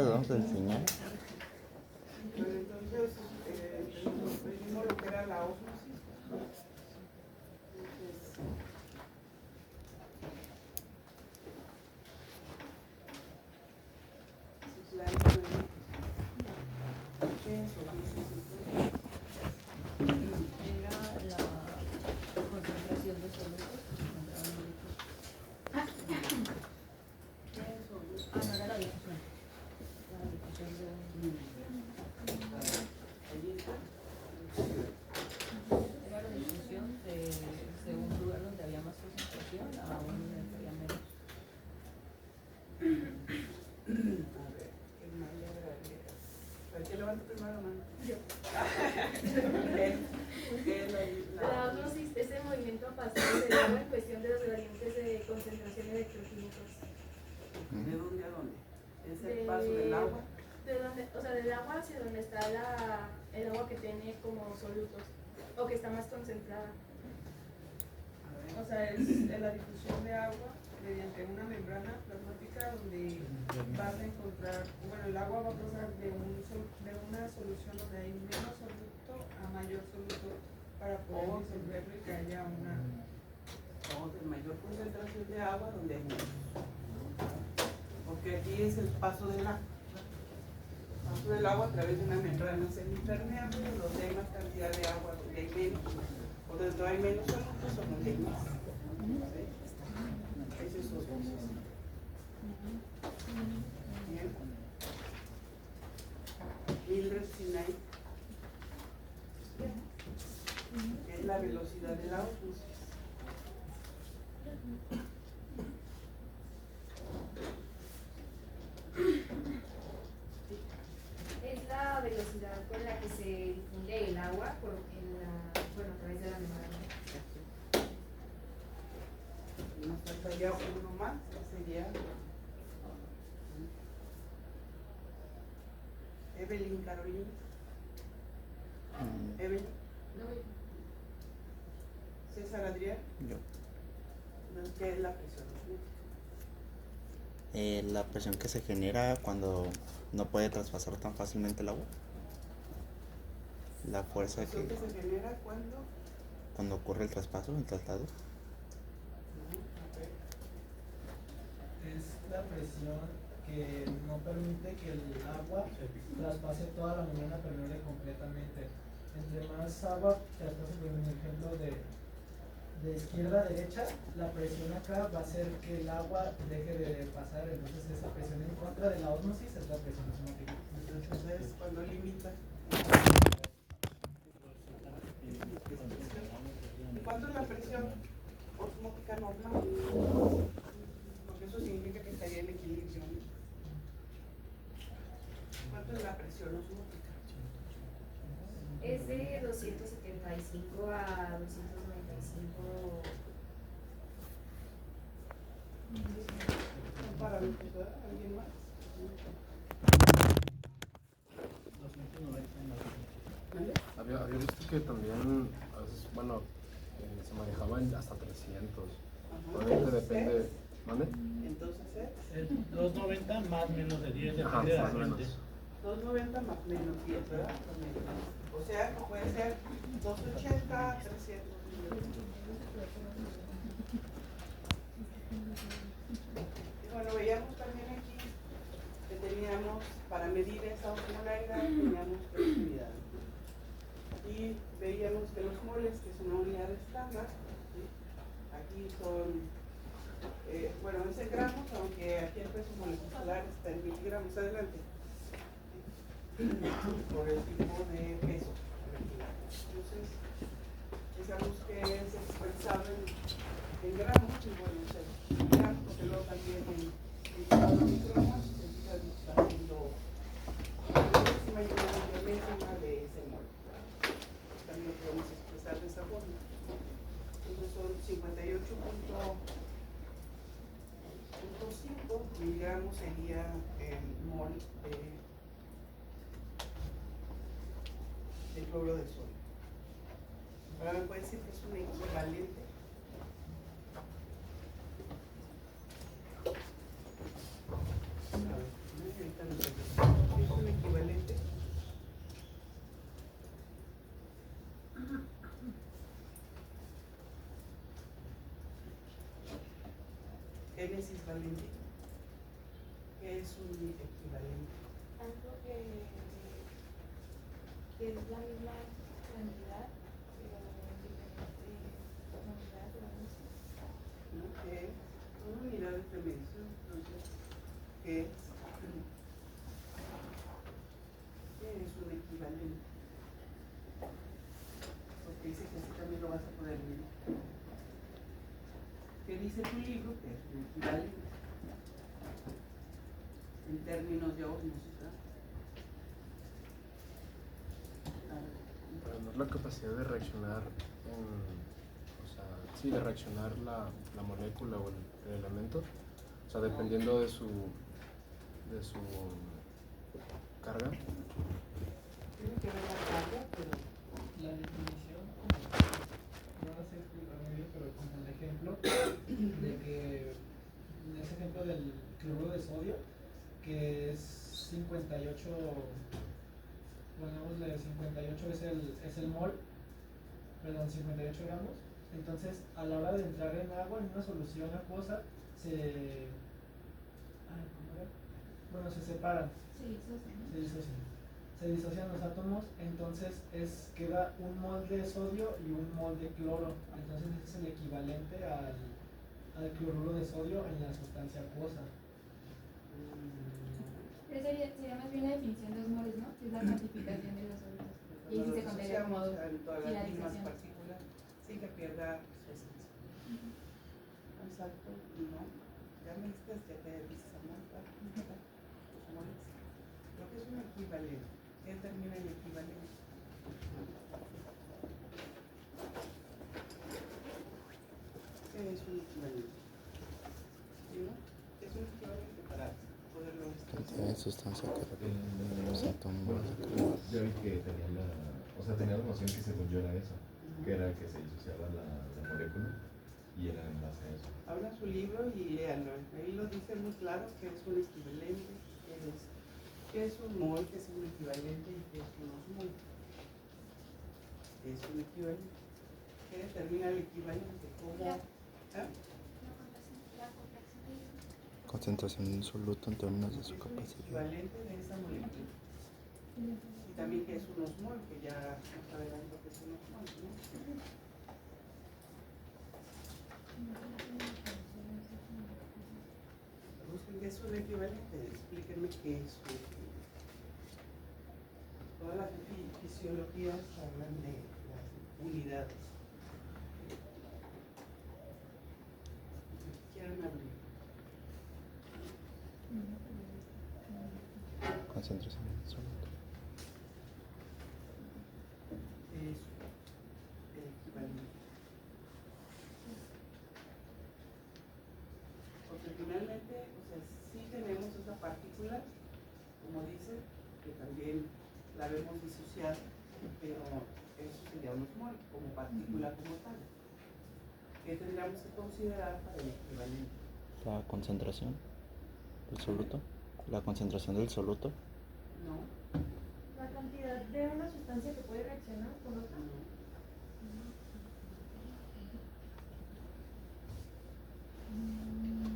las vamos a enseñar. Pero entonces, vimos lo que era la ósmosis. La ósmosis es el movimiento pasivo del agua en cuestión de los gradientes de concentración electroquímicos. ¿De dónde a dónde? ¿Es el paso del agua? O sea, del agua hacia donde está el agua que tiene como solutos o que está más concentrada. O sea, es la difusión de agua mediante una membrana plasmática donde vas a encontrar, bueno, el agua va a pasar de una solución donde hay menos soluto a mayor soluto para poder disolverlo y que haya una de mayor concentración de agua donde hay menos. Porque aquí es el paso del agua. El paso del agua a través de una membrana semipermeable donde hay más cantidad de agua, donde hay menos, o donde hay menos solutos o donde hay más. Ese es osmosis. Bien. Mildred Sinai es la velocidad de la osmosis. Es la velocidad con la que se difunde el agua a través de la membrana. Nos faltaría uno más, que sería Evelyn Carolina. Evelyn. César Adrián. Yo. ¿Qué es la presión osmótica? La presión que se genera cuando no puede traspasar tan fácilmente el agua. La fuerza ¿La presión que se genera cuando ocurre el traspaso, el traslado. Es la presión que no permite que el agua traspase toda la membrana permeable completamente. Entre más agua traspase, por ejemplo, de izquierda a derecha, la presión acá va a hacer que el agua deje de pasar. Entonces esa presión en contra de la ósmosis es la presión osmótica. Entonces, cuando limita. ¿Cuánto es la presión osmótica normal? Porque eso significa que estaría en equilibrio. ¿Cuánto es la presión osmótica? Es de 275 a 295. ¿Son parámetros, verdad? ¿Alguien más? 290. Había visto que también, a veces, bueno, se manejaban hasta 300. Obviamente depende. ¿Mande? Entonces Es 290 más menos de 10, Ajá, depende de la más o menos. fuente. 290 más menos 10, ¿verdad? O sea, puede ser 280, 300. Y bueno, veíamos también aquí que teníamos, para medir esa osmolaridad, teníamos 3 unidades. Y veíamos que los moles, que es una unidad estándar, ¿sí? Aquí son, bueno, es en gramos, aunque aquí el peso molecular está en miligramos. Adelante. Por el tipo de peso. Entonces, pensamos que es expresado en gramos, y bueno, en gramos, porque luego también en cada microgramos se está haciendo la décima y una millonésima de ese mol. También lo podemos expresar de esa forma. Entonces son 58.5 miligramos sería el mol de cloro de sodio. Ahora me puede decir que es un equivalente. A ver, ahorita nos génesis, Valentina? ¿Qué es un equivalente? Algo que es la misma cantidad, pero en diferente unidad, digamos. ¿No? ¿Qué es? Son unidades de medición, entonces, ¿qué es? ¿Qué es un equivalente? Porque dice que así también lo vas a poder leer. ¿Qué dice tu libro? Que es un equivalente. En términos de ósmosis, ¿verdad? Bueno, es la capacidad de reaccionar o sea, sí, de reaccionar la molécula o el elemento, o sea, dependiendo de su carga. Tiene que ver la carga, pero La definición, no la sé explicar muy bien, pero como el ejemplo de que, en ese ejemplo del cloruro de sodio, que es 58, ponémosle 58 es el mol, perdón, 58 gramos. Entonces, a la hora de entrar en agua, en una solución acuosa, bueno, se separan, se disocian los átomos, entonces queda un mol de sodio y un mol de cloro. Entonces ese es el equivalente al cloruro de sodio en la sustancia acuosa. Pero sería más bien la definición de osmoles, ¿no? Que es la cuantificación de los sólidos. Y cuando si se lo contaría como asociamos en todas las mismas finalización. partículas, sin que pierda su esencia. Exacto, no. Ya me diste, ya te dices a Marta, los moles. Lo que es un equivalente. ¿Qué determina el equivalente? ¿Qué es un equivalente? ¿Sí, no? ¿Qué es un equivalente para poderlo establecer? Es sustancia que requiere los átomos. Yo vi que tenía la noción que según yo era eso, que era que se disociaba la molécula y era en base a eso. Abra su libro y léanlo. Ahí lo dice muy claro que es un equivalente, qué es un mol, qué es un equivalente y qué es un osmol. ¿Qué es un equivalente? ¿Qué determina el equivalente? ¿Cómo? ¿Ah? Concentración en soluto en términos de su Es un capacidad. equivalente de esa molécula. Y también que es un osmol, que ya más adelante que es un osmol, ¿no? Busquen qué es un equivalente, explíquenme qué es un equivalente. Todas las fisiologías hablan de las unidades. ¿Quieren abrir? Concentración en soluto. Es el equivalente. Porque finalmente, o sea, sí tenemos esa partícula, como dice, que también la vemos disociada, pero eso sería un osmol, como partícula como tal. ¿Qué tendríamos que considerar para el equivalente? La concentración del soluto. La concentración del soluto. No, La cantidad de una sustancia que puede reaccionar con otra. no.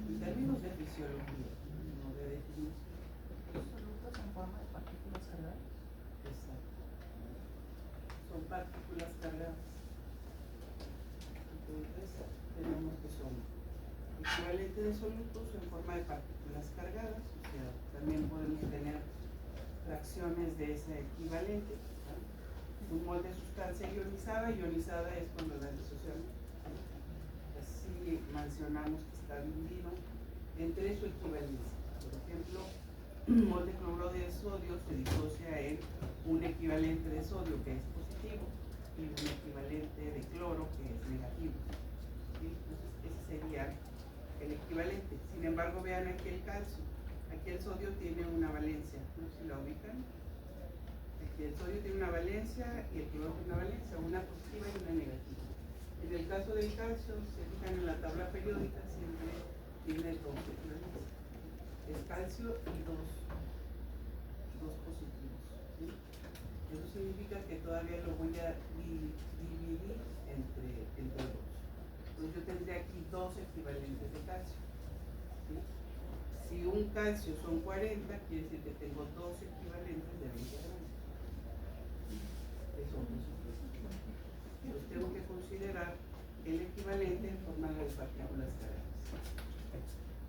En términos de fisiología, no de definición. Los solutos en forma de partículas cargadas. Exacto. Son partículas cargadas. Entonces, tenemos que son equivalente de solutos en forma de partículas cargadas, o sea, también podemos tener fracciones de ese equivalente. ¿No? Un mol de sustancia ionizada es cuando la disociamos. Así mencionamos que está dividido entre su equivalencia. Por ejemplo, un mol de cloruro de sodio se disocia en un equivalente de sodio que es positivo y un equivalente de cloro que es negativo. ¿Sí? Entonces ese sería el equivalente. Sin embargo, vean aquí el calcio. Aquí el sodio tiene una valencia, no sé si la ubican. Aquí el sodio tiene una valencia y el cloro tiene una valencia, una positiva y una negativa. En el caso del calcio, se fijan en la tabla periódica, siempre tiene dos equivalencias. Es calcio y dos positivos. ¿Sí? Eso significa que todavía lo voy a dividir entre dos. Entonces yo tendría aquí dos equivalentes de calcio. ¿sí? Si un calcio son 40, quiere decir que tengo dos equivalentes de 20 gramos. Eso es. Entonces tengo que considerar el equivalente en forma de partículas cargadas.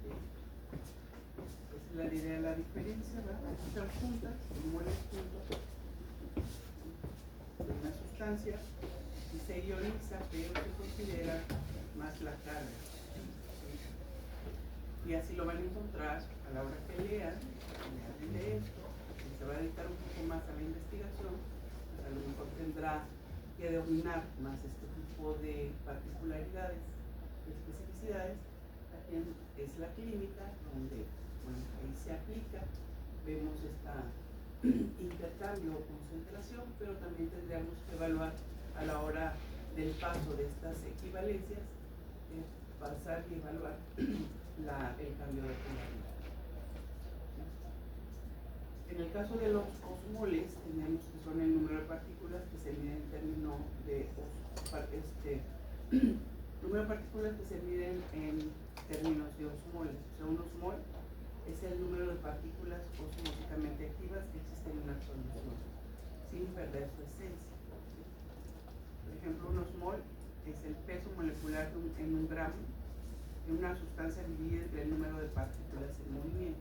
¿Sí? Esa es la idea de la diferencia, ¿verdad? Están juntas, moles juntos de una sustancia y se ioniza, pero se considera más la carga. Y así lo van a encontrar a la hora que lean de esto, si se va a dedicar un poco más a la investigación, pues a lo mejor tendrá que dominar más este tipo de particularidades, de especificidades. Aquí es la clínica, donde bueno, ahí se aplica, vemos esta intercambio o concentración, pero también tendríamos que evaluar a la hora del paso de estas equivalencias, pasar y evaluar el cambio de polaridad. En el caso de los osmoles, tenemos que son el número de partículas que se miden en términos de número de partículas que se miden en términos de osmoles. O sea, un osmol es el número de partículas osmóticamente activas que existen en una solución, sin perder su esencia. Por ejemplo, un osmol es el peso molecular en un gramo de una sustancia dividida entre el número de partículas en movimiento.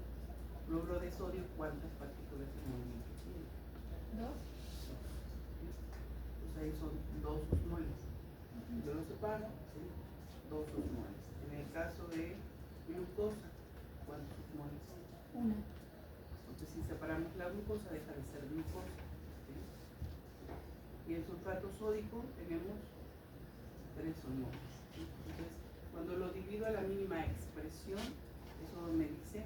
Cloruro de sodio, ¿cuántas partículas en movimiento tiene? 2. Pues ahí son 2 osmoles. Yo lo separo, ¿sí? 2 osmoles. En el caso de glucosa, ¿cuántos osmoles son? 1. Entonces, si separamos la glucosa, deja de ser glucosa. ¿Sí? Y el sulfato sódico tenemos 3 osmoles. ¿Sí? Entonces, cuando lo divido a la mínima expresión, eso me dice,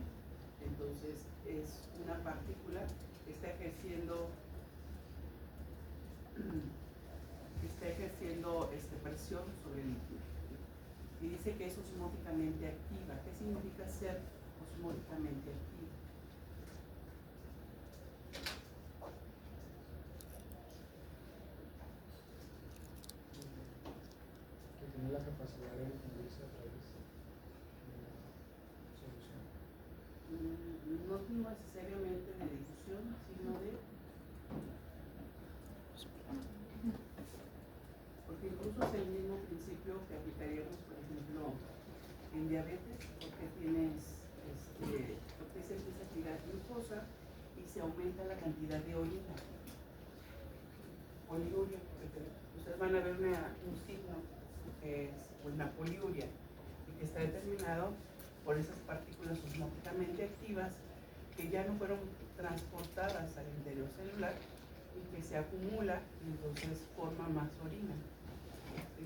entonces es una partícula que está ejerciendo presión sobre el líquido. Y dice que es osmóticamente activa. ¿Qué significa ser osmóticamente activa? Que tiene la capacidad de difundirse a través de la solución. No necesariamente de difusión, sino de... Porque incluso es el mismo principio que aplicaríamos, por ejemplo, en diabetes, porque porque se empieza a tirar glucosa y se aumenta la cantidad de orina. Poliuria, porque ustedes van a ver un signo que es una poliuria y que está determinado por esas partículas osmóticamente activas que ya no fueron transportadas al interior celular y que se acumula y entonces forma más orina. ¿Sí?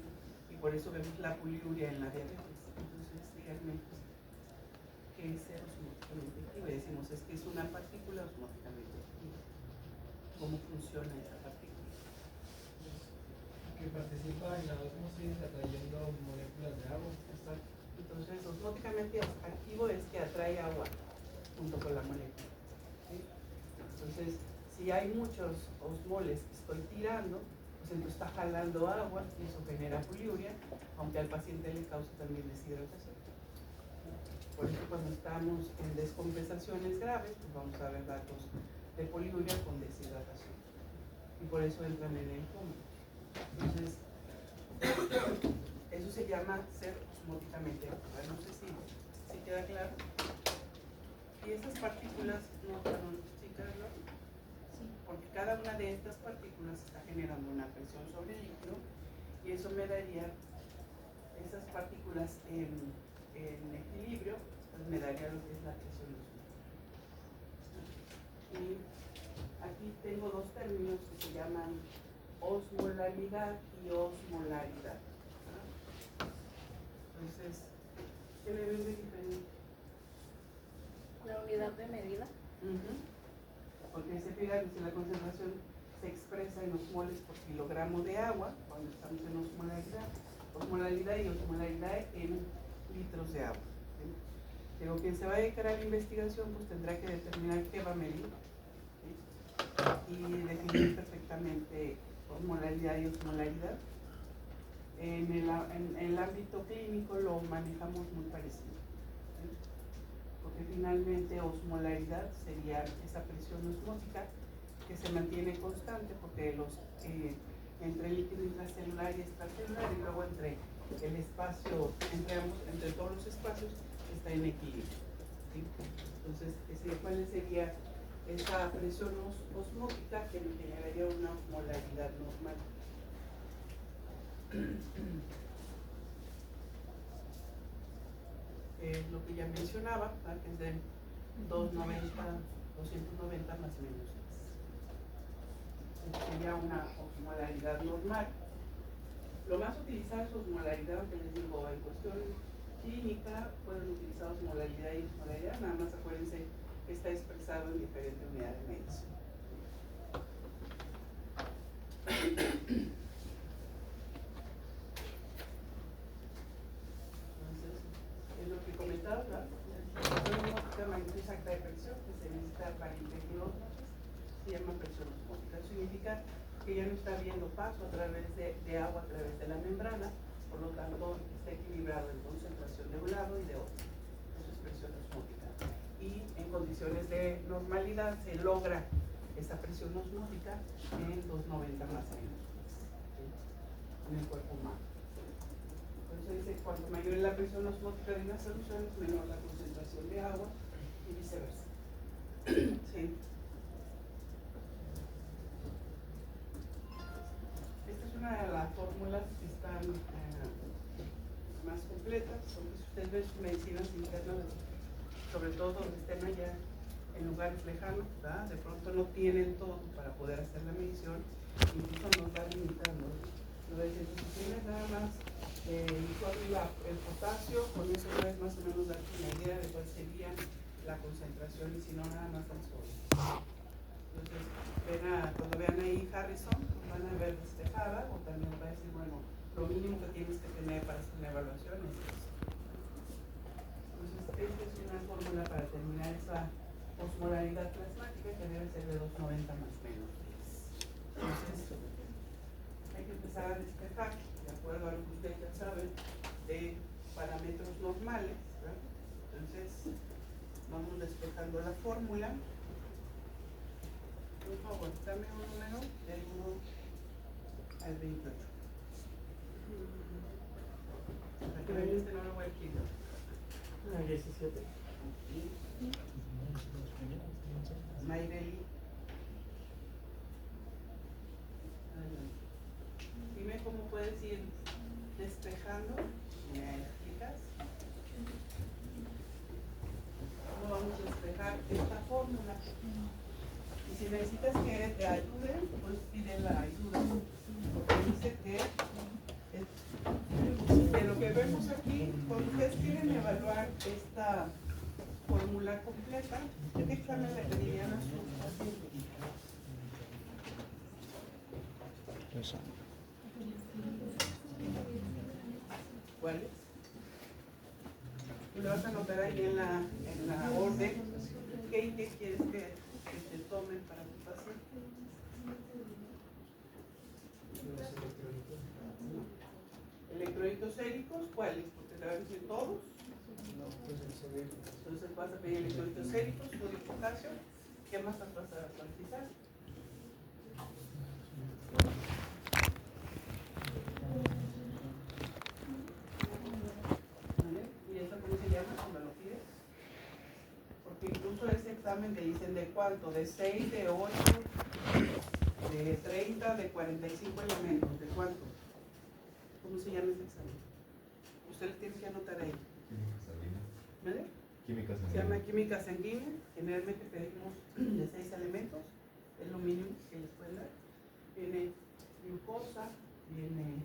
Y por eso vemos la poliuria en la diabetes. Entonces, díganme, ¿qué es ser osmóticamente activa? Y decimos, es que es una partícula osmóticamente activa. ¿Cómo funciona esa partícula? Que participa en la osmosis atrayendo moléculas de agua. Exacto. Entonces, osmóticamente activo es que atrae agua junto con la molécula. ¿Sí? Entonces, si hay muchos osmoles que estoy tirando, pues entonces está jalando agua y eso genera poliuria, aunque al paciente le causa también deshidratación. Por eso cuando estamos en descompensaciones graves, pues vamos a ver datos de poliuria con deshidratación. Y por eso entran en el coma. Entonces, eso se llama ser osmóticamente activa. No sé si queda claro. Y esas partículas no fueron, ¿sí, Carlos? Sí. Porque cada una de estas partículas está generando una presión sobre el líquido y eso me daría esas partículas en equilibrio, pues me daría lo que es la presión osmótica. Y aquí tengo dos términos que se llaman osmolaridad y osmolaridad. Entonces, ¿qué le ven de diferente? La unidad de medida. Porque se fijan que si la concentración se expresa en osmoles por kilogramo de agua, cuando estamos en osmolaridad y osmolaridad en litros de agua. ¿Sí? Digo, quien se va a dedicar a la investigación pues tendrá que determinar qué va a medir, ¿sí? Y definir perfectamente osmolaridad y osmolaridad. En el ámbito clínico lo manejamos muy parecido. ¿Sí? porque finalmente osmolaridad sería esa presión osmótica que se mantiene constante, porque entre el líquido intracelular y extracelular, y luego entre el espacio, entre todos los espacios, está en equilibrio, ¿sí? Entonces, ¿cuál sería esa presión osmótica que me generaría una osmolaridad normal? Lo que ya mencionaba, ¿verdad? Que es de 290, 290 más o menos. Sería una osmolaridad normal. Lo más utilizado es osmolaridad, aunque les digo, en cuestión clínica pueden utilizar osmolaridad y osmolaridad, nada más acuérdense que está expresado en diferentes unidades de medición. Entonces, es lo que comentaba, ¿verdad? La magnitud exacta de presión que se necesita para impedir ósmosis se llama presión osmótica. Eso significa que ya no está habiendo paso a través de agua, a través de la membrana, por lo tanto está equilibrado en concentración de un lado y de otro. Eso es presión osmótica. Y en condiciones de normalidad se logra esa presión osmótica en 290 más o menos, ¿sí? En el cuerpo humano. Por eso dice, cuanto mayor es la presión osmótica de una solución, menor la concentración de agua y viceversa. ¿Sí? Esta es una de las fórmulas que están más completas, porque si ustedes ven sus medicinas internas, sobre todo donde estén allá en lugares lejanos, ¿verdad? De pronto no tienen todo para poder hacer la medición, incluso nos va limitando. Entonces, si tienes nada más el potasio, con eso puedes más o menos darte una idea de cuál sería la concentración, y si no, nada más al sodio. Entonces, cuando vean ahí Harrison, pues van a ver despejada, o también va a decir, bueno, lo mínimo que tienes que tener para hacer una evaluación es eso. Entonces, esta es una fórmula para determinar esa osmolaridad plasmática, que debe ser de 290 más menos 10. Entonces, hay que empezar a despejar, de acuerdo a lo que ustedes ya saben, de parámetros normales, ¿verdad? Entonces, vamos despejando la fórmula. Por favor, dame un número del 1 al 28. Para que vean no lo voy a quitar. 17. Mayreli. Dime cómo puedes ir despejando. ¿Me explicas? ¿Cómo vamos a despejar esta fórmula? Y si necesitas que te ayuden, pues pide la ayuda. Porque dice que de lo que vemos aquí, cuando ustedes quieren evaluar esta fórmula completa, ¿qué examen le pedirían a su paciente? ¿Cuáles? Y lo vas a anotar ahí en la orden. ¿Qué quieres que te tomen para tu paciente? ¿Electrolitos séricos? ¿Cuáles? Porque te van a decir todos. Entonces vas a pedir electrolitos séricos, sodio y potasio. ¿Qué más vas a solicitar? ¿Y eso cómo se llama cuando lo pides? Porque incluso ese examen te dicen de cuánto, de 6, de 8, de 30, de 45 elementos, ¿de cuánto? ¿Cómo se llama ese examen? Usted le tiene que anotar ahí. ¿Vale? Química sanguínea. Se llama química sanguínea. Generalmente pedimos de 6 elementos, es lo mínimo que les pueden dar. Viene glucosa, viene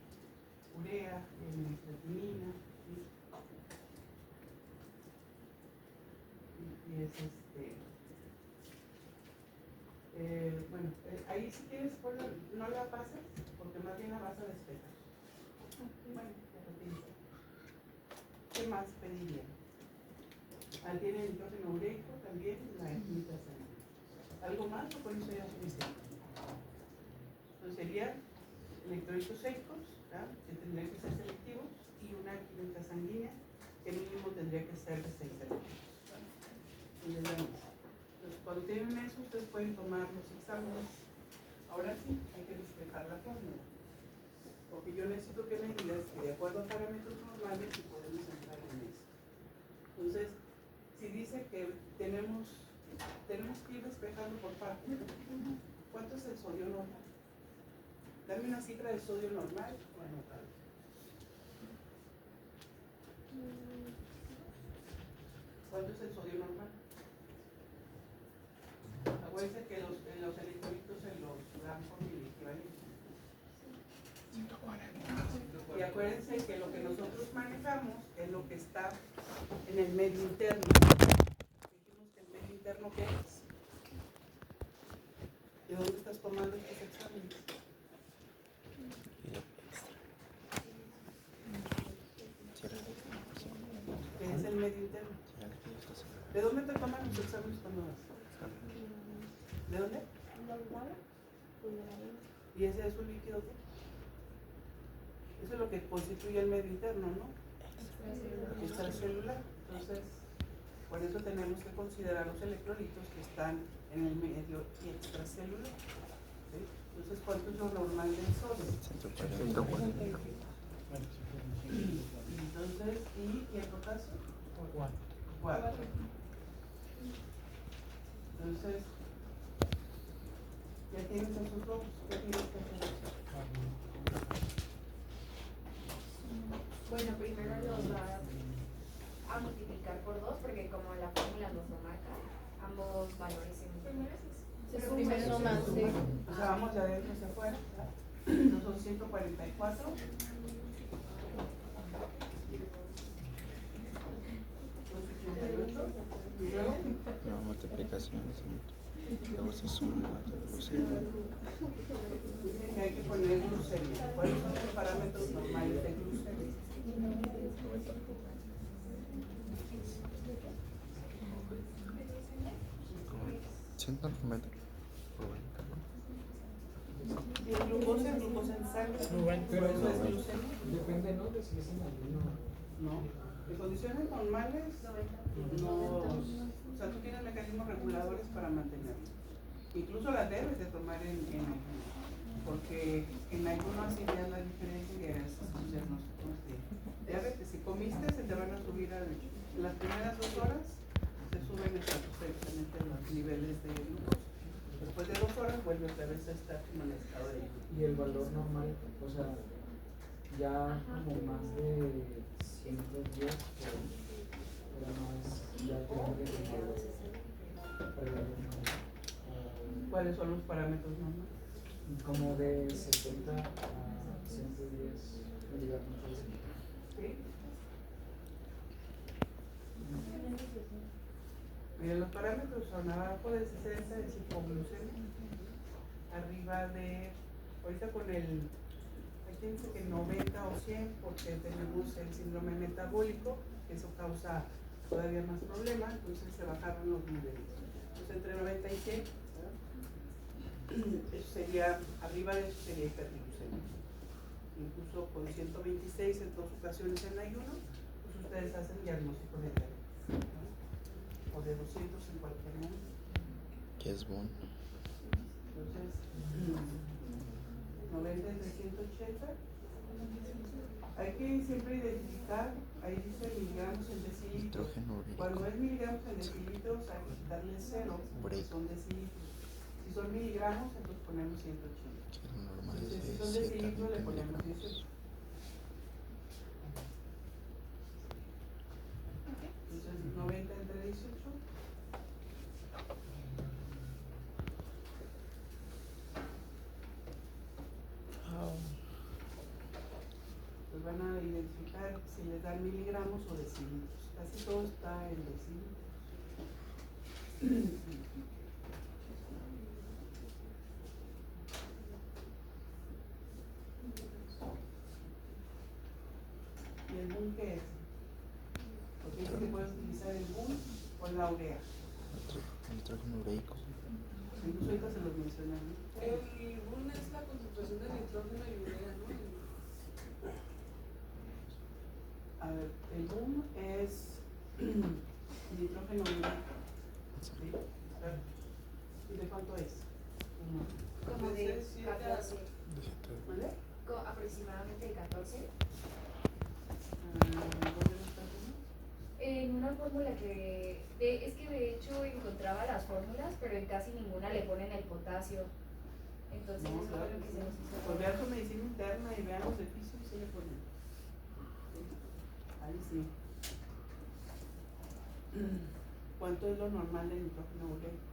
urea, viene creatinina, y es bueno, ahí si quieres ponla, no la pases, porque más bien la vas a despejar. Bueno, ya lo tienes. ¿Qué más pedirían? Tiene nitrógeno ureico también, la química sanguínea. ¿Algo más o con eso ya es suficiente? Entonces serían electrolitos secos, ¿verdad? Que tendrían que ser selectivos, y una química sanguínea que mínimo tendría que ser de 6 elementos. y les dan eso. Entonces, cuando tienen eso, ustedes pueden tomar los exámenes. Ahora sí, hay que despejar la fórmula. Porque yo necesito que me digas que de acuerdo a parámetros normales si podemos entrar en eso. Entonces, si dice que tenemos que ir despejando por partes, ¿cuánto es el sodio normal? Dame una cifra de sodio normal o anotado. ¿Cuánto es el sodio normal? Acuérdense que los electrolitos se los dan por el equivalente. Y acuérdense que lo que nosotros manejamos es lo que está en el medio interno. Dijimos que el medio interno, ¿qué es? ¿De dónde estás tomando estos exámenes? ¿Qué es el medio interno? ¿De dónde te toman los exámenes cuando vas? ¿De dónde? ¿Y ese es un líquido qué? Eso es lo que constituye el medio interno, ¿no? Extracelular. Entonces, por eso tenemos que considerar los electrolitos que están en el medio extracelular. ¿Sí? Entonces, ¿cuánto es lo normal del sodio? 140. Entonces, ¿y el potasio? 4. 4. Entonces, ya tienes esos dos, ¿qué tienes que hacer? Bueno, primero los va a multiplicar por 2 porque como la fórmula nos lo marca, ambos valores se multiplican. Primero más, sí. O sea, vamos de adentro hacia afuera. No son 144. Y luego, No, multiplicaciones. Luego se suma, luego se dice que hay que poner glucemia. ¿Cuáles son los parámetros normales de glucemia? 190. Y el glucosa en sangre. Pero Eso es glucemia. depende, ¿no? De si es en ayuno. No. En condiciones normales, no. O sea, tú tienes mecanismos reguladores para mantenerlo. Incluso las debes de tomar en ayuno. Porque en ayuno así veas la diferencia y hagas tus diagnósticos de diabetes. Si comiste, se te van a subir en las primeras 2 horas, se suben estratosféricamente los niveles de glucosa. Después de 2 horas vuelve otra vez a estar como en el estado de ayuno. Y el valor normal, o sea, ya como más de 110, era más, ya tiene que tener ¿Cuáles son los parámetros normales? como de 70 a 110 miligramos. ¿Sí? Miren, los parámetros son abajo de 60 de hipoglucemia, arriba de, ahorita con el, aquí dice que 90 o 100 porque tenemos el síndrome metabólico, que eso causa todavía más problemas, entonces se bajaron los niveles. Entonces entre 90 y 100, eso sería, arriba de eso sería hiperglucemia. Incluso con 126 en 2 ocasiones en ayuno, pues ustedes hacen diagnóstico de diabetes, ¿no? O de 200 en cualquier momento. ¿Qué es bon? Entonces, 90 entre 180. Hay que siempre identificar, ahí dice miligramos en decilitros. Nitrógeno ureico. Cuando es miligramos en decilitros, hay que quitarle 0, porque son decilitros. Si son miligramos, entonces ponemos 180. Que lo normal Entonces, es si de son decilitros, le 70 ponemos miligramos. 18. Entonces, 90 entre 18. Pues van a identificar si les dan miligramos o decilitros. Casi todo está en decilitros. ¿Y el BUN qué es? Porque dice que puedes utilizar el BUN o la urea. Nitrógeno ureico. Incluso ahorita se los mencionan. El BUN es la concentración de nitrógeno y urea, ¿no? A ver, el BUN es nitrógeno ureico. Como de Entonces, 14. ¿Vale? Aproximadamente de 14. ¿Dónde lo estás viendo? En una fórmula es que de hecho encontraba las fórmulas, pero en casi ninguna le ponen el potasio. Entonces No, eso claro fue lo que que sí. se nos hizo. Pues vean su medicina interna y vean los ejercicios y se le ponen. Ahí sí. ¿Cuánto es lo normal de nitrógeno ureico?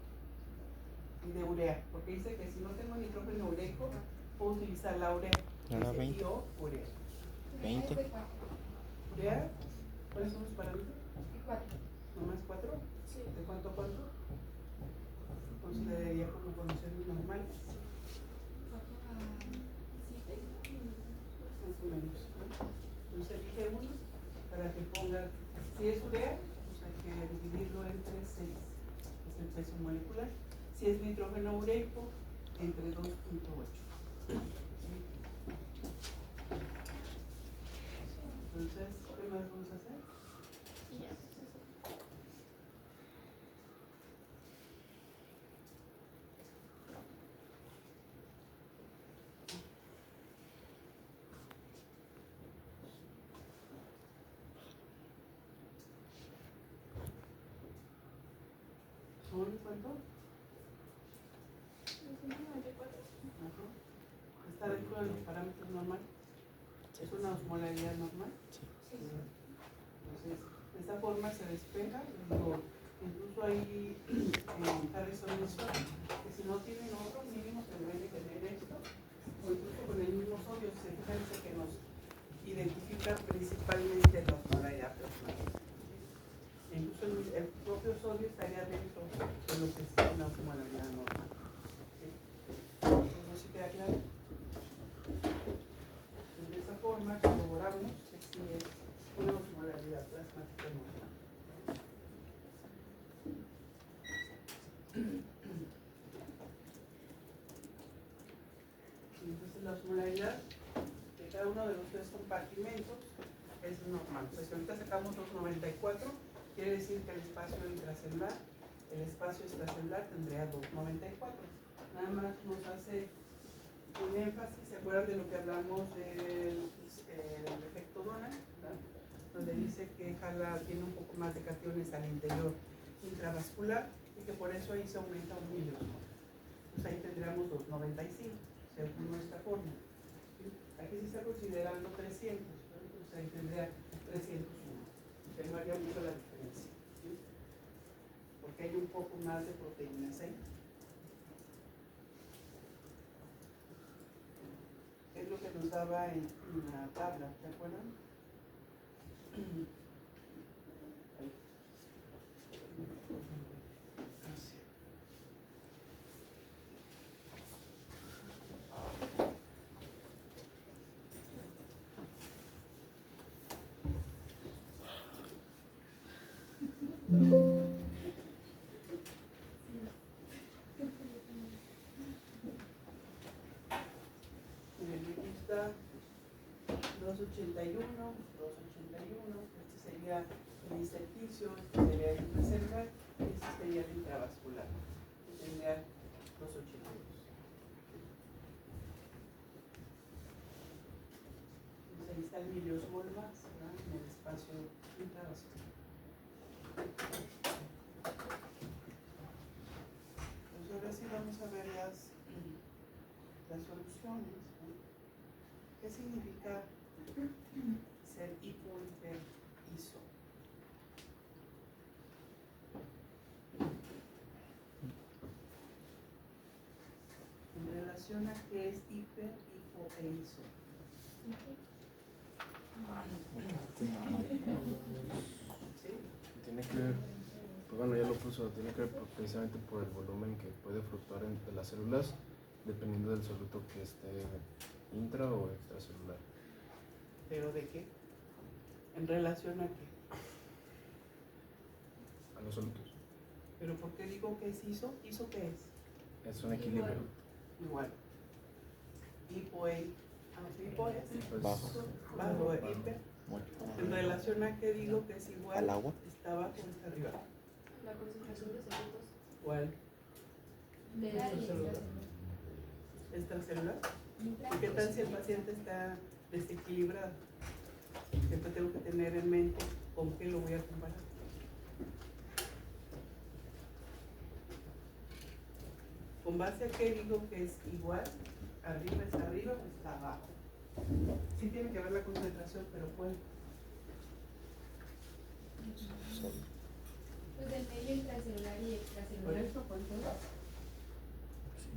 Y de urea, porque dice que si no tengo nitrógeno ureico, puedo utilizar la urea. Era Dice 20. IO, urea. 20. ¿Urea? ¿Cuáles son los parámetros? 4. ¿Nomás 4? Sí. ¿De cuánto a cuánto? Entonces le daría como condiciones normales, más o menos, ¿no? Entonces elige uno para que ponga, si es urea, pues hay que dividirlo entre 6, que es el peso molecular. Si es nitrógeno ureico, entre 2.8. Entonces, ¿qué más vamos a hacer? ¿Son cuánto? 194. Ajá. ¿Está dentro de los parámetros normales? ¿Es una osmolaridad normal? Sí. Entonces, de esta forma se despeja. Incluso hay Harrison mencionó que si no tienen otro, mínimo tendrían que tener esto, o incluso con el mismo sodio. Se fijan que nos identifica principalmente la osmolaridad plasmática. Incluso el propio sodio estaría dentro de lo que es una osmolaridad normal. ¿No se queda claro? De esa forma corroboramos que sí es una osmolaridad plasmática normal. Entonces la osmolaridad de cada uno de los tres compartimentos es normal. Pues si ahorita sacamos 294, quiere decir que el espacio intracelular, el espacio extracelular tendría 294. Nada más nos hace un énfasis. ¿Se acuerdan de lo que hablamos del efecto Donald? ¿Verdad? Donde dice que jala, tiene un poco más de cationes al interior intravascular y que por eso ahí se aumenta un miliosmol. Pues ahí tendríamos 295, según nuestra forma. ¿Sí? Aquí se está considerando 300, ¿no? Entonces ahí tendría 301. Que no haría mucho la diferencia. ¿Sí? Porque hay un poco más de proteínas ahí. Es lo que nos daba en la tabla, ¿te acuerdan? Ahí. Así. Aquí está 281, este sería el intersticio, este sería el intracelular, este sería el intravascular, que tendría 282. Entonces ahí está el miliosmol más, ¿verdad? En el espacio intravascular. Pues ahora sí vamos a ver las soluciones, ¿no? ¿Qué significa ser hipo, hiper, iso? En relación a qué es hiper, hipo e iso. ¿Sí? Tiene que ver, pues bueno, ya lo puso, tiene que ver precisamente por el volumen que puede fluctuar entre las células, dependiendo del soluto que esté intra o extracelular. ¿Pero de qué? ¿En relación a qué? A los solutos. ¿Pero por qué digo que es iso? ¿Iso qué es? Es un equilibrio. Igual. Hipo e hipo es Pues, Bajo. bajo, hiper. Mucho. ¿En relación a qué digo que es igual? ¿Al agua? ¿Está abajo o está arriba? La concentración de solutos. ¿Cuál? De extracelular. ¿Y qué tal si el paciente está desequilibrado? Siempre tengo que tener en mente con qué lo voy a comparar. ¿Con base a qué digo que es igual? Arriba está arriba o está abajo. Sí tiene que ver la concentración, pero ¿cuál? Pues el medio intracelular y ¿Por extracelular. eso cuánto es?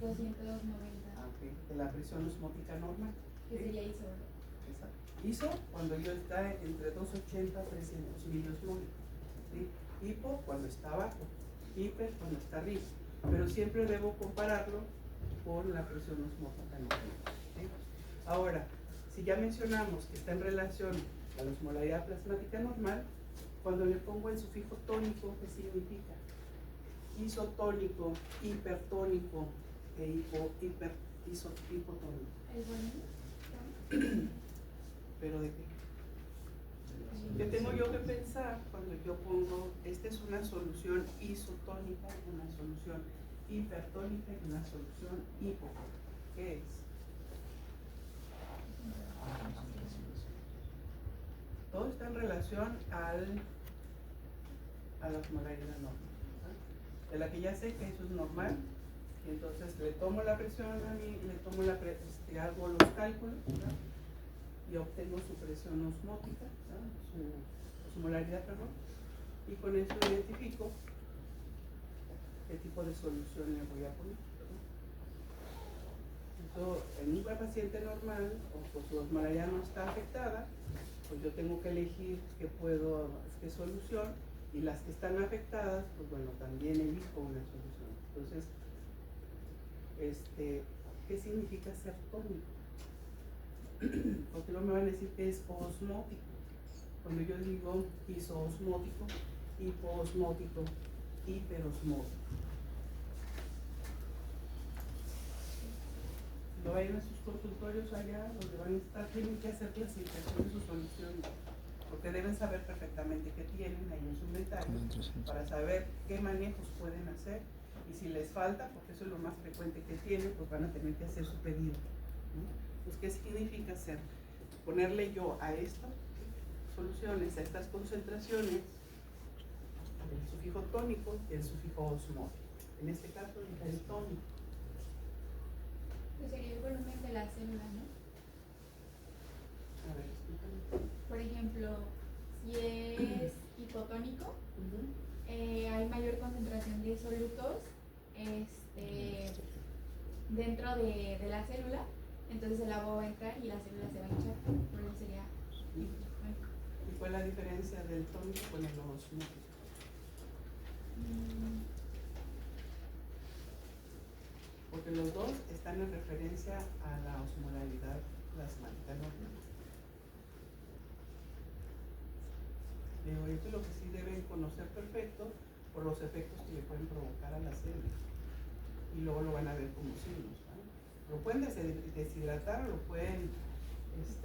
290. Ah, ok. De la presión osmótica normal. Que sería ISO. Exacto. ISO cuando yo está entre 280 a 300 miliosmoles. ¿Sí? Hipo cuando está abajo. Hiper cuando está arriba. Pero siempre debo compararlo con la presión osmótica normal. ¿Sí? Ahora, si ya mencionamos que está en relación a la osmolaridad plasmática normal, cuando le pongo el sufijo tónico, ¿qué significa? Isotónico, hipertónico e hipotónico. El bueno. ¿Pero de qué? ¿Qué tengo yo que pensar cuando yo pongo, esta es una solución isotónica, una solución hipertónica y una solución hipotónica? ¿Qué es? Todo está en relación a la osmolaridad normal, ¿verdad? De la que ya sé que eso es normal, y entonces le tomo la presión a mí, le tomo hago los cálculos, ¿verdad? Y obtengo su presión osmótica, ¿verdad? Su osmolaridad, perdón, y con eso identifico qué tipo de solución le voy a poner, ¿verdad? Entonces, en un paciente normal, o pues su osmolaridad no está afectada, pues yo tengo que elegir qué solución, y las que están afectadas, pues bueno, también elijo una solución. Entonces, ¿qué significa ser tónico? Porque no me van a decir que es osmótico. Cuando yo digo isoosmótico, hipoosmótico, hiperosmótico. No vayan a sus consultorios allá donde van a estar, tienen que hacer clasificación de sus soluciones, porque deben saber perfectamente qué tienen ahí en su inventario para saber qué manejos pueden hacer, y si les falta, porque eso es lo más frecuente que tienen, pues van a tener que hacer su pedido, ¿no? Pues, ¿qué significa hacer? Ponerle yo a estas soluciones, a estas concentraciones, el sufijo tónico y el sufijo osmótico. En este caso, el tónico. Pues sería el volumen de la célula, ¿no? A ver, explícame. Por ejemplo, si es hipotónico, hay mayor concentración de solutos dentro de la célula, entonces el agua va a entrar y la célula se va a hinchar, por eso sería hipotónico. ¿Y cuál es la diferencia del tónico con el osmótico? Porque los dos están en referencia a la osmolaridad plasmática normal. Pero esto es lo que sí deben conocer perfecto por los efectos que le pueden provocar a la célula. Y luego lo van a ver como signos, ¿vale? Lo pueden deshidratar o lo pueden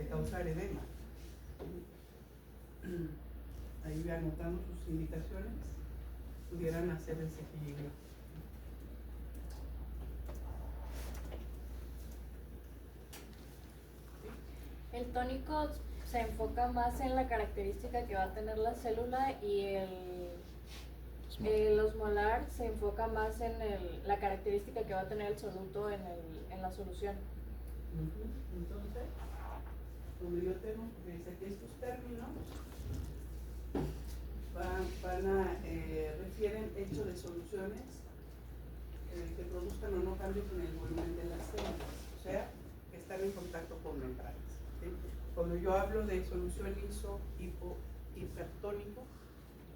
causar edema. Ahí anotando sus indicaciones, pudieran hacer ese equilibrio. El tónico se enfoca más en la característica que va a tener la célula y el osmolar se enfoca más en la característica que va a tener el soluto en la solución. Entonces, como yo tengo, porque dice que estos términos refieren hecho de soluciones que produzcan o no cambios en el volumen de las células, o sea, que están en contacto con membranas. ¿Sí? Cuando yo hablo de solución hipertónico,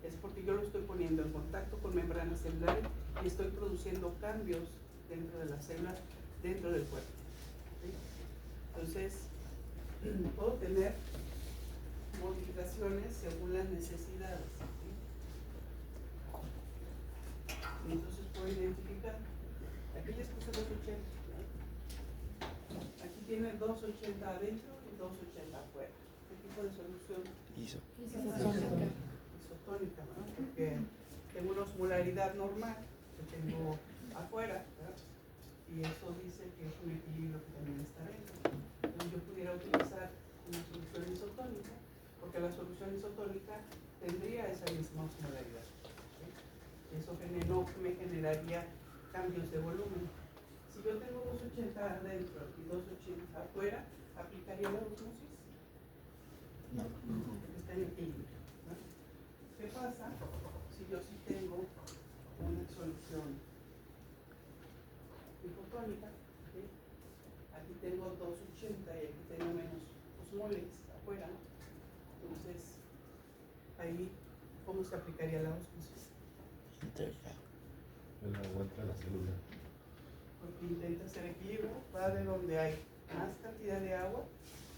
es porque yo lo estoy poniendo en contacto con membranas celulares y estoy produciendo cambios dentro de las células, dentro del cuerpo. ¿Sí? Entonces, puedo tener modificaciones según las necesidades. ¿Sí? Y entonces puedo identificar. Aquí les puse 280. Aquí tiene 280 adentro y 280 afuera. ¿Qué tipo de solución? Isotónica, ¿no? Porque tengo una osmolaridad normal que tengo afuera, ¿verdad? Y eso dice que es un equilibrio que también está dentro. Entonces yo pudiera utilizar una solución isotónica, porque la solución isotónica tendría esa misma osmolaridad. ¿Sí? Eso no me generaría cambios de volumen. Si yo tengo 280 adentro y 280 afuera, ¿aplicaría la osmosis? No. Está en equilibrio, ¿no? ¿Qué pasa si yo sí tengo una solución hipotónica? ¿Sí? Aquí tengo 280 y aquí tengo menos osmoles afuera. Entonces, ahí, ¿cómo se aplicaría la osmosis? Integra. El agua entra a la célula. Porque intenta hacer equilibrio, va de donde hay más cantidad de agua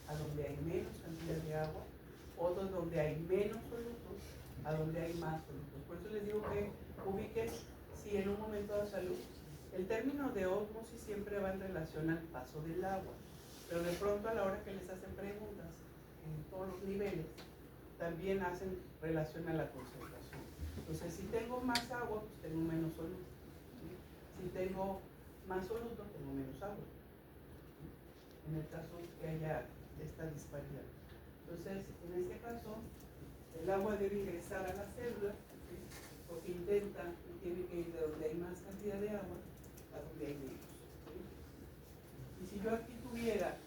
a donde hay menos cantidad de agua, o de donde hay menos solutos a donde hay más solutos. Por eso les digo que ubiques si en un momento de salud, el término de ósmosis siempre va en relación al paso del agua, pero de pronto a la hora que les hacen preguntas en todos los niveles, también hacen relación a la concentración. Entonces, si tengo más agua, pues tengo menos soluto. ¿Sí? Si tengo más soluto, tengo menos agua. ¿Sí? En el caso que haya esta disparidad. Entonces, en este caso, el agua debe ingresar a la célula, ¿sí? Porque intenta y tiene que ir de donde hay más cantidad de agua a donde hay menos. ¿Sí? Y si yo aquí tuviera,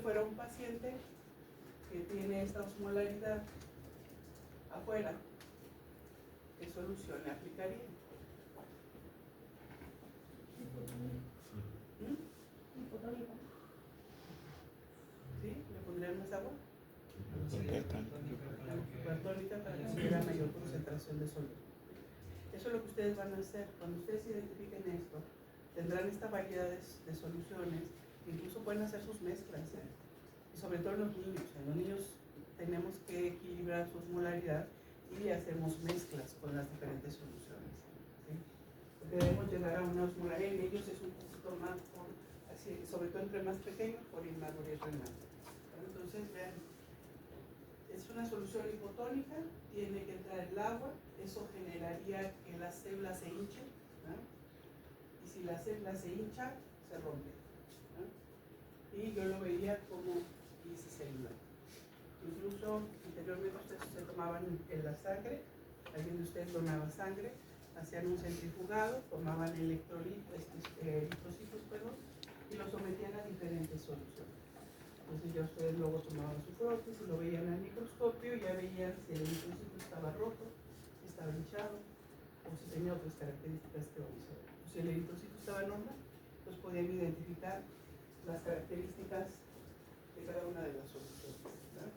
fuera un paciente que tiene esta osmolaridad afuera, ¿qué solución le aplicaría? Hipotónico. ¿Sí? ¿Le pondrían más agua? Hipertónica Para que tuviera mayor concentración de soluto. Eso es lo que ustedes van a hacer. Cuando ustedes identifiquen esto, tendrán esta variedad de soluciones, incluso pueden hacer sus mezclas, ¿eh? Y sobre todo en los niños. En los niños tenemos que equilibrar su osmolaridad y hacemos mezclas con las diferentes soluciones, ¿sí? Porque debemos llegar a una osmolaridad. En ellos es un poquito más, así, sobre todo entre más pequeños, por inmadurez renal. Entonces, vean, es una solución hipotónica, tiene que entrar el agua, eso generaría que las células se hinchen, ¿no? Y si la célula se hincha, se rompe, ¿no? Y yo lo veía como celular. Incluso anteriormente ustedes se tomaban en la sangre, alguien de ustedes donaba sangre, hacían un centrifugado, tomaban eritrocitos, perdón, y lo sometían a diferentes soluciones. Entonces ya ustedes luego tomaban su prótesis y lo veían al microscopio y ya veían si el eritrocito estaba roto, si estaba hinchado o si tenía otras características que vamos a ver. Si el eritrocito estaba normal, pues podían identificar las características de cada una de las soluciones, ¿verdad?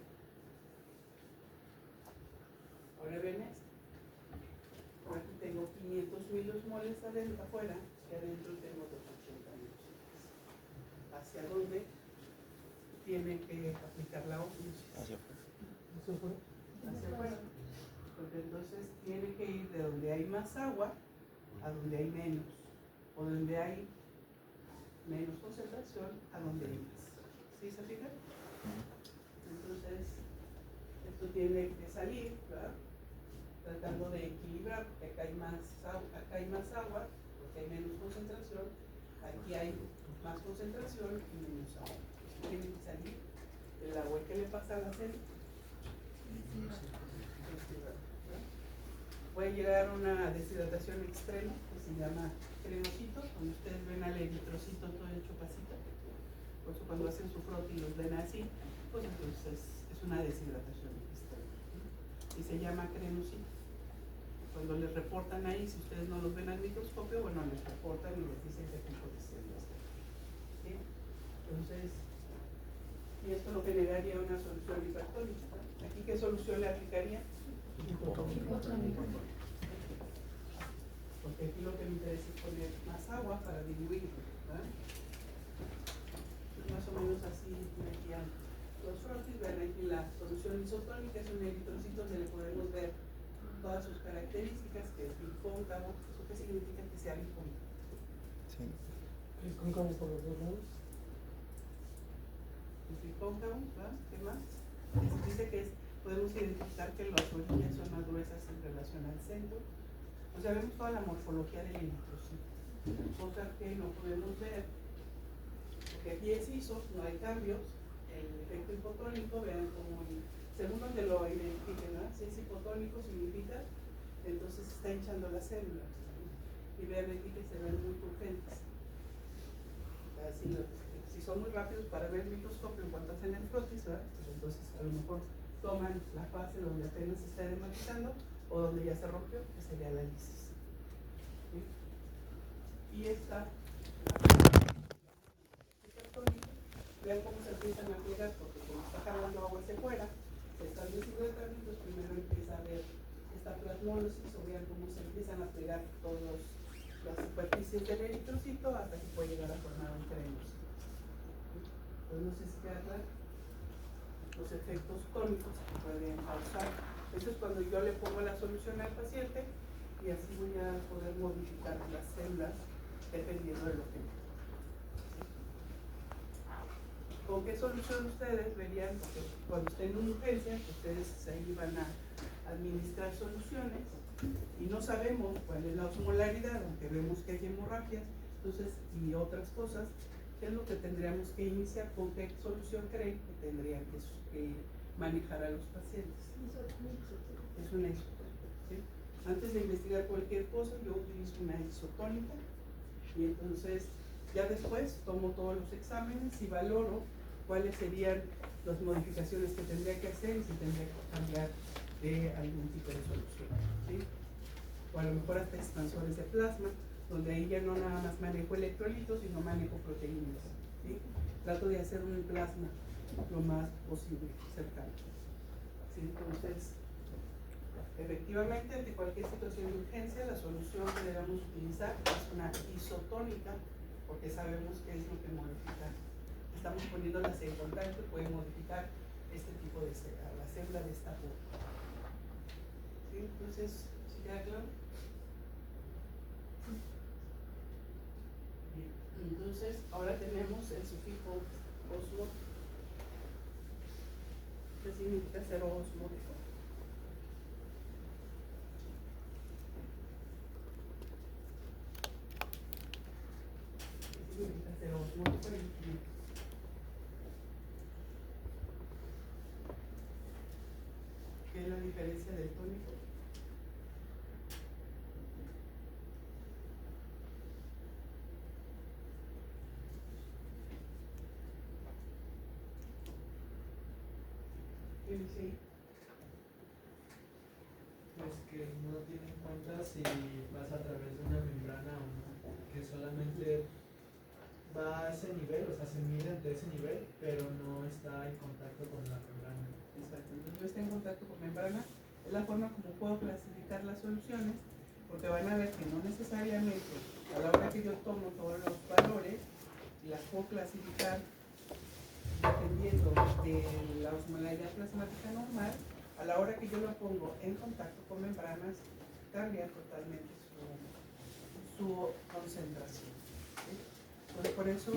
Ahora ven esto. Aquí tengo 500.000 osmoles adentro, afuera, y adentro tengo 280.000 osmoles. ¿Hacia dónde tiene que aplicar la osmosis? Hacia afuera. Hacia afuera. Porque entonces tiene que ir de donde hay más agua a donde hay menos, o donde hay menos concentración a donde hay más. ¿Sí se fijan? Entonces, esto tiene que salir, ¿verdad? Tratando de equilibrar, porque acá hay más agua, porque hay menos concentración, aquí hay más concentración y menos agua. Entonces, tiene que salir el agua. ¿Qué le pasa a la célula? Puede llegar a una deshidratación extrema que se llama crenocitos, cuando ustedes ven al eritrocito todo hecho pasita. Por eso cuando hacen su frote y los ven así, pues entonces es una deshidratación extrema. Y se llama crenocito. Cuando les reportan ahí, si ustedes no los ven al microscopio, bueno, les reportan y les dicen qué tipo de células. ¿Sí? Entonces, y esto lo generaría una solución hipertónica. ¿Aquí qué solución le aplicaría? Porque aquí lo que me interesa es poner más agua para diluir, ¿verdad? Más o menos así metían los frotis. Ven aquí la solución isotónica, es un eritrocito donde le podemos ver todas sus características, que es bicóncavo. ¿Eso qué significa que sea bicóncavo? Sí. ¿Bicóncavo por los dos lados? Es bicóncavo, ¿verdad? ¿Qué más? Dice que podemos identificar que las orillas son más gruesas en relación al centro. O sea, vemos toda la morfología del eritrocito. cosa que no podemos ver, porque aquí es ISO, no hay cambios. El efecto hipotónico, vean como según donde lo identifiquen, ¿no? Si es hipotónico significa entonces está hinchando las células, ¿no? Y vean aquí que se ven muy turgentes. Si son muy rápidos para ver el microscopio en cuanto hacen el frotis, ¿verdad? Pues entonces a lo mejor toman la fase donde apenas se está hematizando o donde ya se rompió, que sería la lisis. ¿Sí? Y esta tónica, vean cómo se empiezan a plegar, porque como está jalando agua hacia afuera, se están deshidratando, entonces primero empieza a ver esta plasmólisis, o vean cómo se empiezan a plegar todas las superficies del eritrocito hasta que puede llegar a formar un cremosito. Pues no sé si queda claro los efectos tónicos que pueden causar. Eso es cuando yo le pongo la solución al paciente y así voy a poder modificar las células dependiendo de lo que me. ¿Con qué solución ustedes verían? Porque cuando estén en urgencia, ustedes ahí van a administrar soluciones y no sabemos cuál es la osmolaridad, aunque vemos que hay hemorragias, entonces, y otras cosas, ¿qué es lo que tendríamos que iniciar? ¿Con qué solución creen que tendrían que manejar a los pacientes? Es una isotónica, ¿sí? Antes de investigar cualquier cosa, yo utilizo una isotónica y entonces ya después tomo todos los exámenes y valoro cuáles serían las modificaciones que tendría que hacer y si tendría que cambiar de algún tipo de solución, ¿sí? O a lo mejor hasta expansores de plasma, donde ahí ya no nada más manejo electrolitos, sino manejo proteínas, ¿sí? Trato de hacer un plasma lo más posible cercano, ¿sí? Entonces, efectivamente, ante cualquier situación de urgencia, la solución que debemos utilizar es una isotónica, porque sabemos que es lo que modifica. Estamos poniéndolas en contacto y puede modificar este tipo de célula, la célula de esta forma. ¿Sí? Entonces, ¿sí queda claro? Bien. Entonces, ahora tenemos el sufijo osmótico. ¿Qué significa ser osmótico? ¿Qué significa ser osmótico en el químico? ¿Qué es la diferencia del tónico? ¿Qué dice ahí? Pues que no tiene en cuenta si pasa a través de una membrana o no, que solamente va a ese nivel, o sea, se mide ante ese nivel, pero no está en contacto con la membrana. Exacto, entonces no está en contacto con membrana, es la forma como puedo clasificar las soluciones, porque van a ver que no necesariamente a la hora que yo tomo todos los valores y las puedo clasificar dependiendo de la osmolaridad plasmática normal, a la hora que yo lo pongo en contacto con membranas cambia totalmente su concentración, ¿sí? Entonces, por eso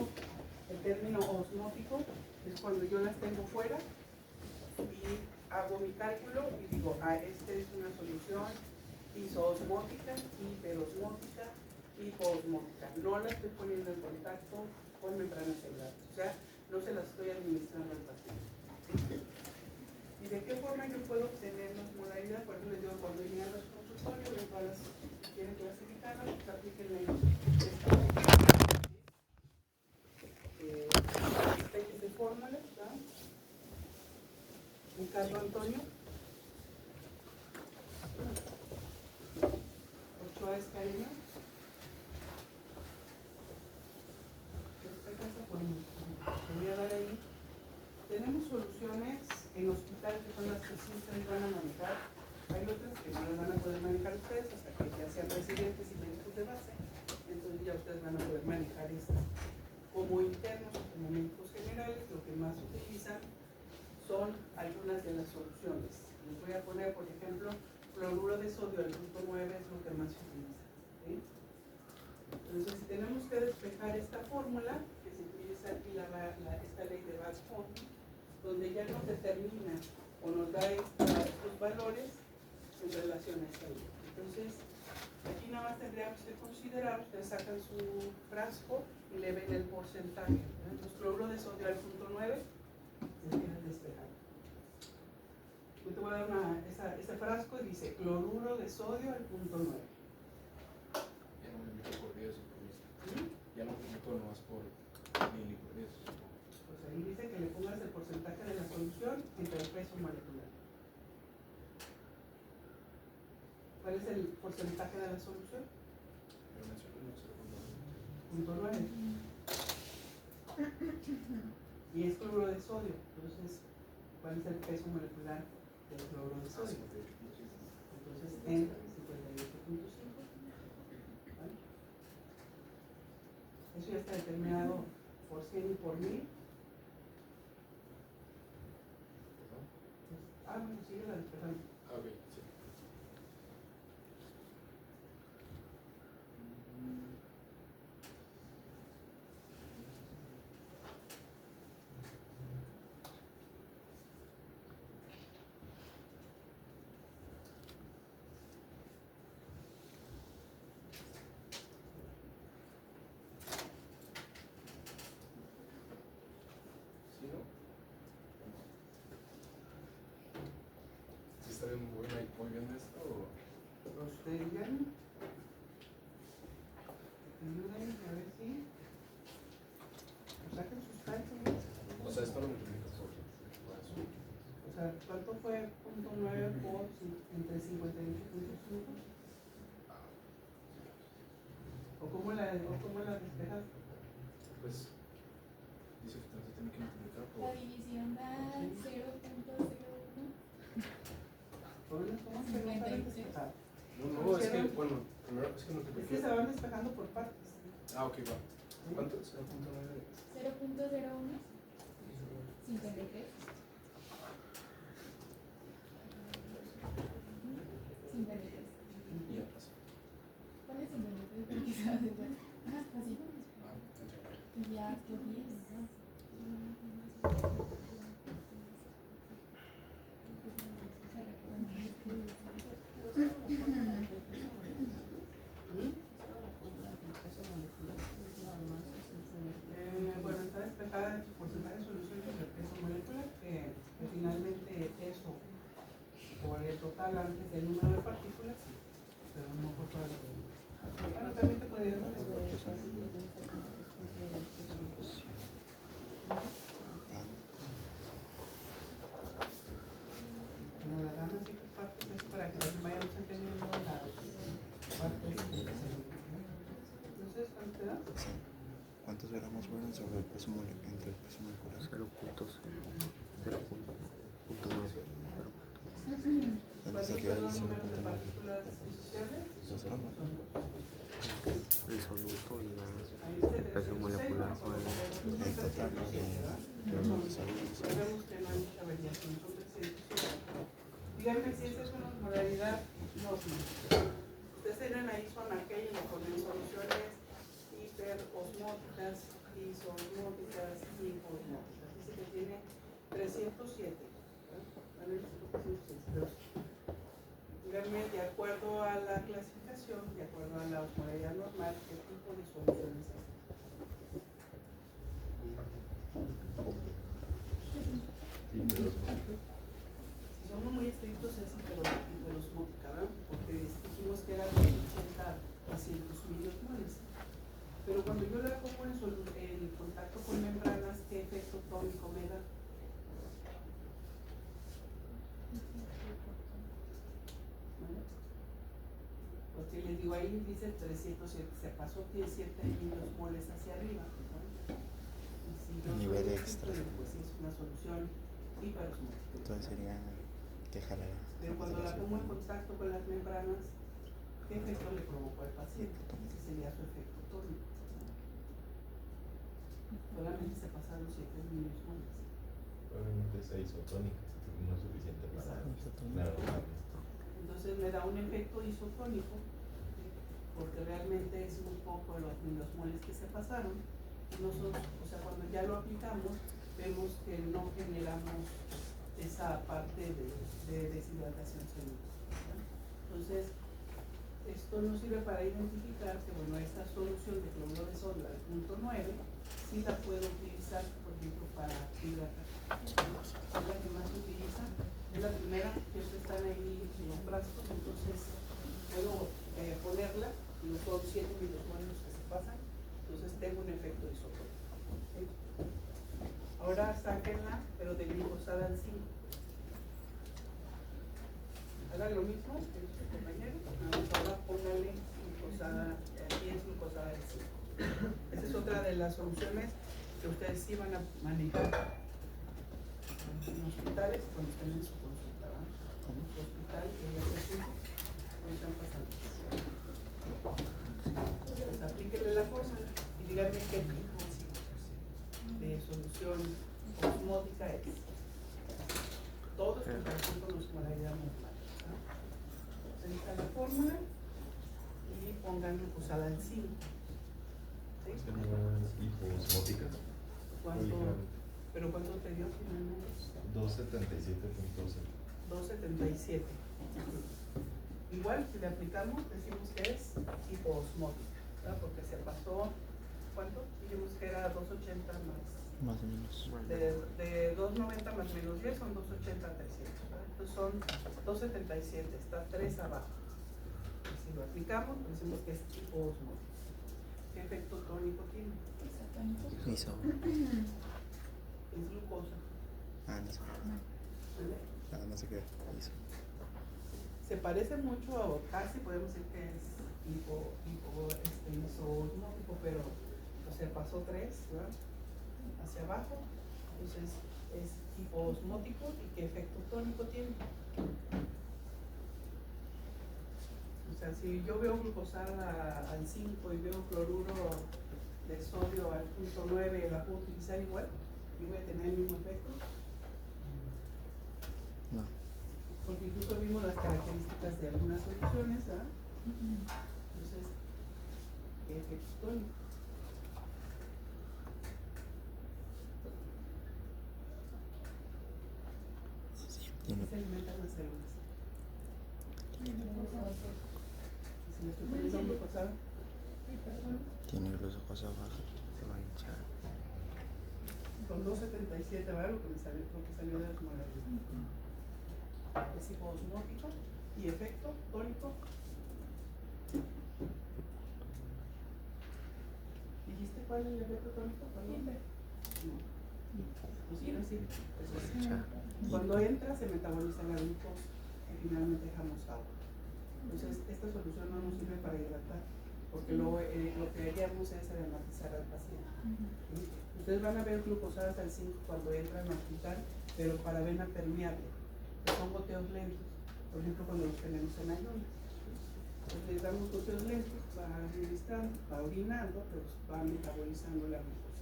el término osmótico es cuando yo las tengo fuera y hago mi cálculo y digo, esta es una solución isoosmótica, hiperosmótica, hipoosmótica. No la estoy poniendo en contacto con membranas celulares, o sea, no se las estoy administrando al paciente. ¿Sí? ¿Y de qué forma yo puedo obtener la osmolaridad? Por eso les digo, cuando llegan los consultorios, ven todas las que quieren clasificarlas, pues aplíquenle esta de fórmula, ¿verdad? Ricardo Antonio Ochoa Escarina. Esta casa, pues, voy a dar ahí. Tenemos soluciones en hospital que son las que sí ustedes van a manejar. Hay otras que no las van a poder manejar ustedes hasta que ya sean residentes y médicos de base. Entonces ya ustedes van a poder manejar estas. Como internos o como médicos generales, lo que más utilizan son algunas de las soluciones. Les voy a poner, por ejemplo, cloruro de sodio, el punto 9 es lo que más se utiliza, ¿sí? Entonces, si tenemos que despejar esta fórmula, que se utiliza aquí esta ley de Bach-Font, donde ya nos determina o nos da estos valores en relación a esta ley. Entonces, Aquí nada más tendríamos que considerar, ustedes sacan su frasco y le ven el porcentaje. Entonces, cloruro de sodio al punto 9 se tiene despejado. Yo te voy a dar ese frasco y dice cloruro de sodio al punto 9. Ya no me meto por 10 o por 10. Ya no me meto nomás por mil y por 10. Pues ahí dice que le pongas el porcentaje de la solución entre el peso molecular. ¿Cuál es el porcentaje de la solución? Pero mencioné 0.9. Y es cloruro de sodio. Entonces, ¿cuál es el peso molecular del cloruro de sodio? Entonces, en 58.5. ¿Vale? Eso ya está determinado por 100 y por 1000. Bueno, sigue la despejando. Ok, sí. ¿Sí, no? ¿Sí está bien muy bien esto o...? Ustedes digan. Ayuden a ver si. Pues saquen sus cálculos. O sea, esto lo multiplicas por eso. O sea, ¿cuánto fue punto 9 por entre 58.5? ¿O cómo la despejas? Pues dice que se tiene que multiplicar La por... división da 0.01. ¿Cómo se van a despejar? No, es que, bueno, primero es que Es que multipliqué. se van despejando por partes. Ah, ok, va. ¿Cuánto? 0.9. 0.01. 53. 53. Y ya pasó. ¿Cuál es 53? Porque se hace igual. Ah, así. Ah, Y ya, ¿qué 10? Bueno, está despejada en su porcentaje de solución del peso molecular, que finalmente peso por el total antes del número de partículas, pero no por toda la bueno, también te podría dar como la dan así por partes es para que vayamos entendiendo las partes. Entonces, ¿cuánto te da? Sí. ¿Cuántos gramos fueron sobre el peso molecular? Entre el peso molecular. 0.9. ¿Cuáles son los números de partículas disociables? El soluto y la Ahí dice peso molecular con el En total, Vemos que no hay mucha variación, son 307. Díganme si esa es una modalidad normal. Ustedes tienen ahí son aquellos que ponen soluciones hiperosmóticas, isosmóticas y hipoosmóticas. Dice que tiene 307. Pero díganme, de acuerdo a la clasificación, de acuerdo a la osmolaridad normal, qué tipo de soluciones es. Si somos muy estrictos es hiperosmótica, ¿verdad? Porque dijimos que era de 80 a 100 miliosmoles. Pero cuando yo la pongo en contacto con membranas, ¿qué efecto tónico me da? ¿Vale? Porque les digo, ahí dice 307, se pasó 17 miliosmoles hacia arriba. ¿No? Si Nivel extra. Pues es una solución hiperosmótica. Entonces sería que jalara. Pero cuando la pongo en contacto con las membranas, ¿qué efecto le provocó al paciente? Ese sería su efecto tónico. Solamente se pasaron 7 miliosmoles. Probablemente esa isotónica, no es suficiente para claro. Entonces me da un efecto isotónico, ¿sí? Porque realmente es muy poco los miliosmoles que se pasaron. Nosotros, o sea, cuando ya lo aplicamos, vemos que no generamos esa parte de deshidratación celular. Entonces, esto nos sirve para identificar que, bueno, esta solución de cloruro de sodio al punto 9 sí la puedo utilizar, por ejemplo, para hidratar. Es la que más se utiliza, es la primera, que están ahí en los frascos, entonces puedo ponerla, y son 7 milisegundos que se pasan, entonces tengo un efecto isótopo. ¿Sí? Ahora sáquenla, pero de glucosada al 5. Hagan lo mismo que nuestro compañero, ahora pónganle glucosada, aquí es glucosada al 5. Esa es otra de las soluciones que ustedes sí van a manejar en hospitales cuando estén en su consulta, ¿verdad? En su hospital, en el centro, ahí están pasando. Pues aplíquenle la fórmula y díganme qué tipo de solución osmótica es. Todos en comparación con la osmolaridad normal. Ahí está la fórmula y pongan glucosada al 5. ¿Sí? Hiposmóticas. ¿Pero cuánto te dio finalmente? 277.12. 277. Igual, si le aplicamos, decimos que es hiposmótica, ¿verdad? Porque se pasó, ¿cuánto? Dijimos que era 280 Más o menos. de 290 más menos 10 son 280 a 300, ¿verdad? Entonces son 277, está 3 abajo. Y si lo aplicamos, decimos que es hiposmótica. ¿Qué efecto tónico tiene? Iso. Es glucosa. No sé. ¿Vale? No sé qué. Iso. Se parece mucho a, casi podemos decir que es isosmótico, pero o sea, pasó 3, ¿verdad? Hacia abajo, entonces es hiposmótico. ¿Y qué efecto tónico tiene? O sea, si yo veo glucosada al 5 y veo cloruro de sodio al punto 9, ¿la puedo utilizar igual? ¿Y voy a tener el mismo efecto? No. Porque incluso vimos las características de algunas soluciones, ¿verdad? Entonces, ¿qué efecto tónico? ¿Qué se alimentan las células? ¿Y si le estoy poniendo glucosada? Tiene glucosa baja. Se va a hinchar. Con 277, ¿verdad? Lo que salió de la osmolaridad. Es hiposmótico. ¿Y efecto tónico? ¿Dijiste cuál es el efecto tónico? No. Pues quiero decir, cuando entra se metaboliza la glucosa y finalmente dejamos agua. Entonces, esta solución no nos sirve para hidratar, porque lo que haríamos es aromatizar al paciente. ¿Sí? Ustedes van a ver glucosadas al 5 cuando entran al hospital, pero para vena permeable, que son goteos lentos, por ejemplo, cuando los tenemos en ayunas. Entonces, les damos goteos lentos, va administrando, va orinando, pero va metabolizando la glucosa.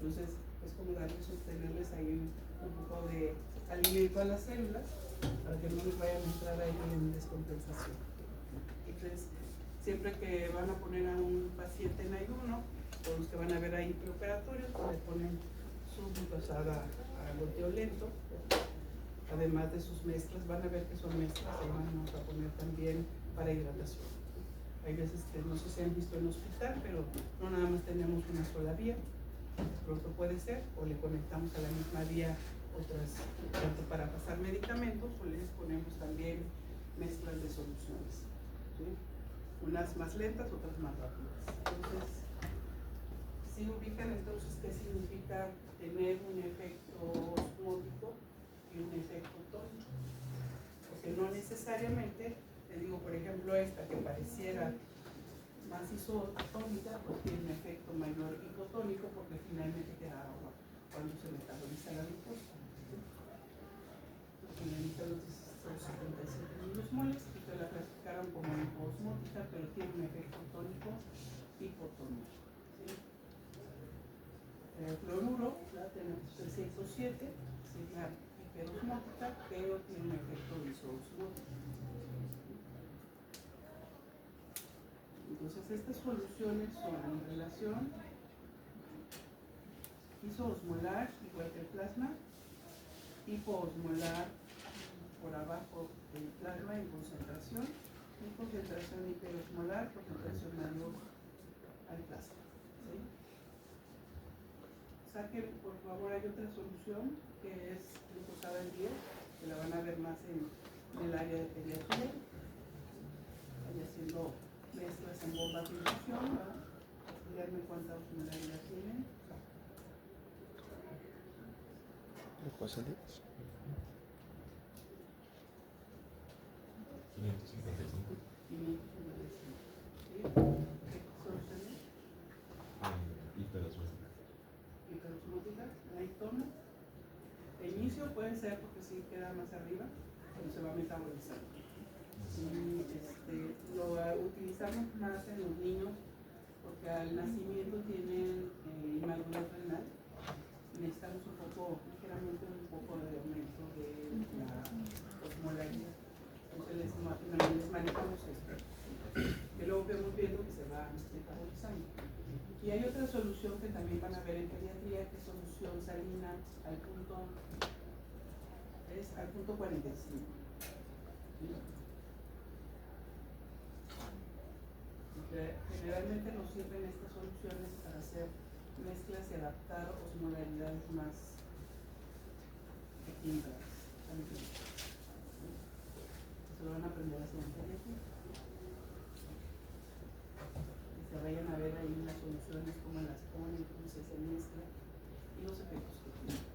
Entonces, es como darles, obtenerles ahí un poco de alimento a las células para que no les vayan a entrar ahí en descompensación. Entonces, siempre que van a poner a un paciente en ayuno, o los que van a ver ahí preoperatorios, pues le ponen su glucosada a goteo lento, además de sus mezclas, van a ver que son mezclas, se van a poner también para hidratación. Hay veces que no sé si han visto en el hospital, pero no nada más tenemos una sola vía. De pronto puede ser, o le conectamos a la misma vía otras, tanto para pasar medicamentos, o les ponemos también mezclas de soluciones, ¿sí? Unas más lentas, otras más rápidas. Entonces, si ubican entonces qué significa tener un efecto osmótico y un efecto tónico, porque no necesariamente, te digo, por ejemplo, esta que pareciera más isotónica, pues tiene un efecto mayor hipotónico porque finalmente queda agua cuando se metaboliza la glucosa. Finaliza los 77 milismoles, que ustedes la clasificaron como hiposmótica, pero tiene un efecto tónico hipotónico. ¿Sí? El cloruro, la tenemos el 107, es la hiperosmótica, pero tiene un efecto isoosmótico. Entonces, estas soluciones son en relación isoosmolar, igual que el plasma, hipoosmolar por abajo del plasma en concentración, concentración hiperosmolar, concentración mayor al plasma. ¿Sí? Saquen, por favor, hay otra solución que es glucosada en 10, que la van a ver más en el área de pediatría. Vaya haciendo mezclas en bombas de infusión, ¿verdad? Díganme cuánta osmolaridad tienen. Glucosa 10. 555. 555. ¿Sí? ¿Qué soluciones? Hiperosmótica. Hiperosmótica, no hay tono. De inicio puede ser porque sí queda más arriba, pero se va a metabolizar. Y lo utilizamos más en los niños porque al nacimiento tienen inmadurez renal. Necesitamos un poco, ligeramente un poco de aumento de la osmolaridad. Entonces les manejamos esto. Que luego vemos viendo que se va metabolizando. Y hay otra solución que también van a ver en pediatría, que es solución salina al punto 45. ¿Sí? Generalmente nos sirven estas soluciones para hacer mezclas y adaptar osmolaridades más equilibradas. Se lo van a aprender a hacer en pediatría. Que vayan a ver ahí las soluciones, cómo las ponen, cómo se mezcla y los efectos que tienen.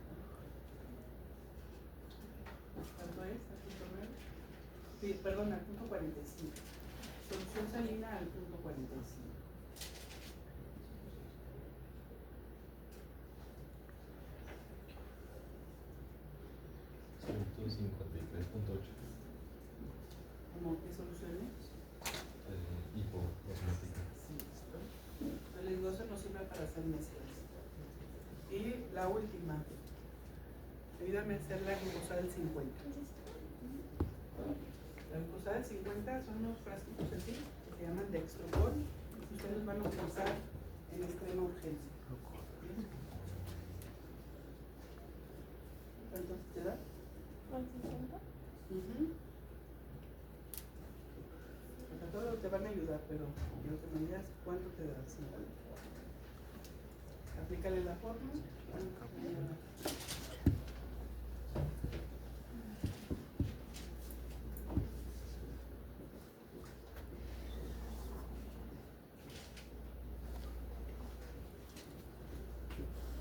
¿Cuánto es? ¿Al punto 9? Sí, perdón, al punto 45. Solución salina al punto 45. ¿Cómo qué soluciones? Hipoosmótica. Sí, el lenguaje nos sirve para hacer mezclas. Y la última, ayúdame a hacer la glucosada del 50. La glucosada del 50 son unos frasquitos así, que se llaman dextrocor, y ustedes van a utilizar en extrema urgencia. ¿Cuánto te da? ¿Con 50? A todos te van a ayudar, pero quiero que me digas cuánto te da. 50. Aplícale la fórmula.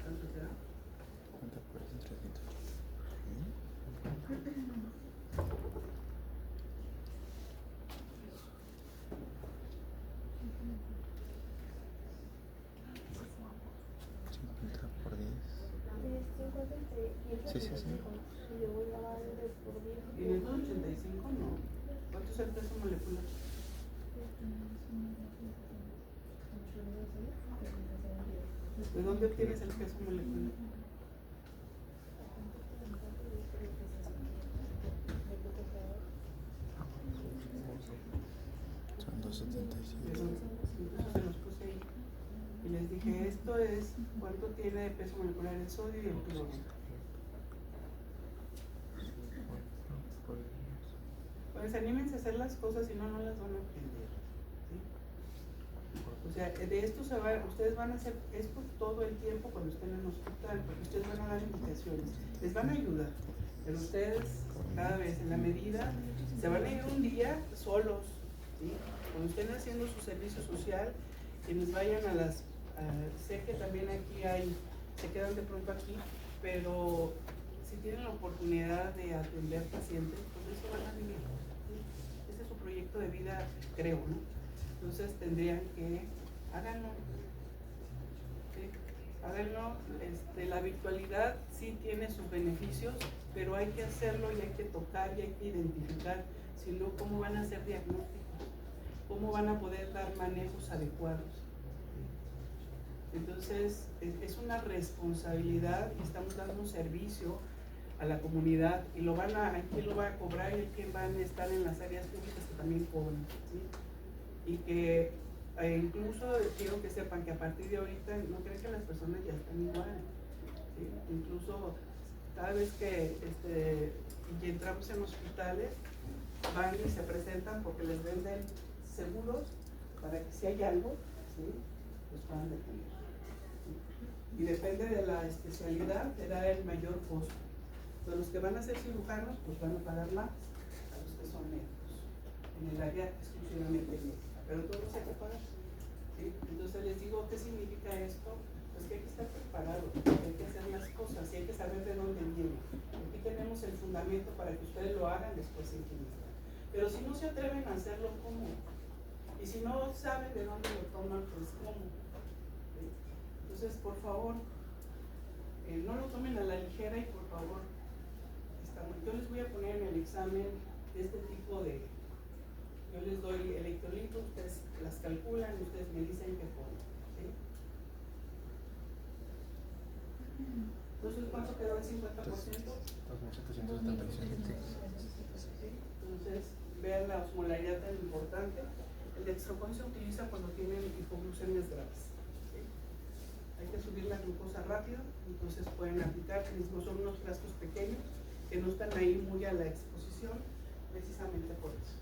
¿Cuánto te da? ¿Cuánto puedes entre 108? Por 10. Sí, sí, sí. 585 no. ¿Cuánto es el peso molecular? ¿De dónde obtienes el peso molecular? Son 277. Entonces se los puse ahí. Y les dije, esto es cuánto tiene de peso molecular el sodio y el cloro. Pues anímense a hacer las cosas, si no, no las van a aprender. ¿Sí? O sea, de esto ustedes van a hacer esto todo el tiempo cuando estén en el hospital, porque ustedes van a dar indicaciones, les van a ayudar, pero ustedes cada vez en la medida se van a ir un día solos, ¿sí? Cuando estén haciendo su servicio social, quienes vayan a las, sé que también aquí se quedan de pronto aquí, pero si tienen la oportunidad de atender pacientes, pues eso van a vivir. ¿Sí? Ese es su proyecto de vida, creo, ¿no? Entonces tendrían que háganlo. ¿Sí? Háganlo. La virtualidad sí tiene sus beneficios, pero hay que hacerlo y hay que tocar y hay que identificar, si no, cómo van a hacer diagnósticos, cómo van a poder dar manejos adecuados. Entonces es una responsabilidad y estamos dando un servicio a la comunidad y quién lo va a cobrar y quién van a estar en las áreas públicas que también cobran, ¿sí? Y que incluso quiero que sepan que a partir de ahorita no creen que las personas ya están igual, ¿sí? Incluso cada vez que entramos en hospitales van y se presentan porque les venden seguros para que si hay algo, ¿sí?, los puedan detener. ¿Sí? Y depende de la especialidad, te da el mayor costo. Entonces, los que van a ser cirujanos, pues van a pagar más a los que son médicos, en el área exclusivamente médica, pero todos hay que pagar. ¿Sí? Entonces les digo, ¿qué significa esto? Pues que hay que estar preparado, hay que hacer las cosas y hay que saber de dónde viene. Aquí tenemos el fundamento para que ustedes lo hagan después en clínica. Pero si no se atreven a hacerlo, ¿cómo? Y si no saben de dónde lo toman, pues ¿cómo? ¿Sí? Entonces, por favor, no lo tomen a la ligera y por favor, yo les voy a poner en el examen de este tipo de, yo les doy electrolitos, ustedes las calculan y ustedes me dicen qué ponen. ¿Sí? Entonces, ¿cuánto quedó el 50%? 2.777. Entonces, vean la osmolaridad tan importante. El dextrocon se utiliza cuando tienen hipoglucemias graves. ¿Sí? Hay que subir la glucosa rápido, entonces pueden aplicar, mismo son unos frascos pequeños que no están ahí muy a la exposición, precisamente por eso.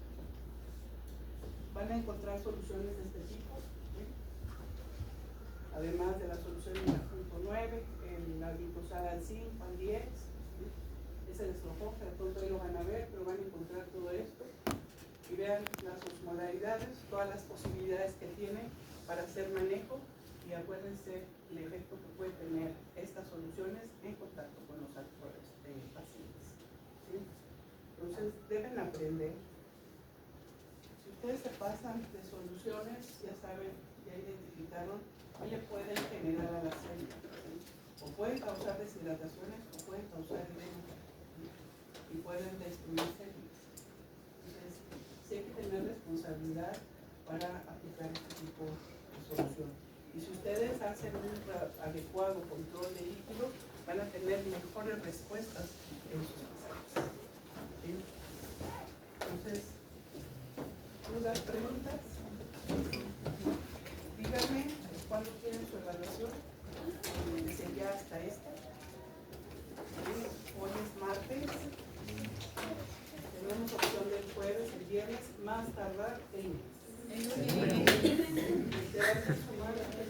Van a encontrar soluciones de este tipo, ¿sí?, además de la solución en la .9, en la glucosada al 5, al 10, ¿sí?, es el estrofoja, de pronto ahí lo van a ver, pero van a encontrar todo esto y vean las osmolaridades, todas las posibilidades que tiene para hacer manejo y acuérdense el efecto que puede tener estas soluciones en contacto con los actuales pacientes. ¿Sí? Entonces deben aprender. Si ustedes se pasan de soluciones, ya saben, ya identificaron qué le pueden generar a la célula. ¿Sí? O pueden causar deshidrataciones o pueden causar edema, ¿sí?, y pueden destruir células. Entonces, sí hay que tener responsabilidad para aplicar este tipo de solución. Y si ustedes hacen un adecuado control de líquidos, van a tener mejores respuestas en sus pacientes. ¿Sí? Entonces, ¿dudas, preguntas? Díganme cuándo tienen su evaluación. Sería hasta esta. Hoy es martes. Tenemos opción del jueves, el viernes, más tardar el lunes. ¿Quién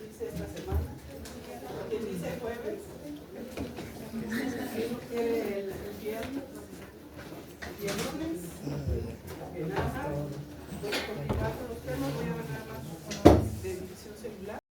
dice esta semana? ¿Quién dice jueves? ¿Quién quiere el viernes? ¿Y el lunes? Que nada.